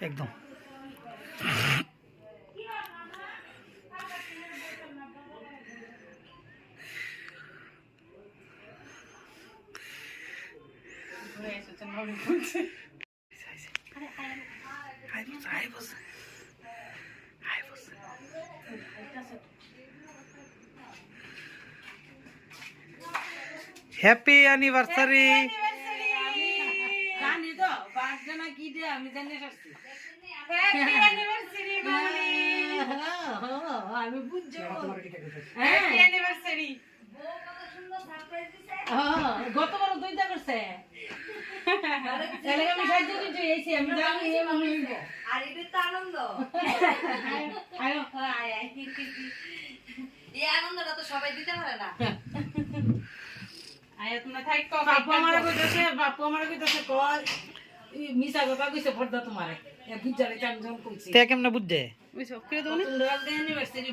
একদম happy anniversary. জানি তো বার্থডে কি দে আমি জানি রাখছি। হ্যাপি অ্যানিভার্সারি মামনি। আমি বুঝছো হ্যাপি অ্যানিভার্সারি। গতবার দুইটা করছে আমি সাহায্য কিন্তু এসে আমি জানি আর এটা তো আনন্দ। আয়ো আয় আয়। এই আনন্দটা তো সবাই দিতে পারে না। আয় তোমরা থাকো। বাপু আমার কইতাছে কল মিছা কথা কইছে ভর্দা তোমারে বুঝালে চারজন কইছে তে কেমনে বুঝছে? তোমরা অ্যানিভার্সারি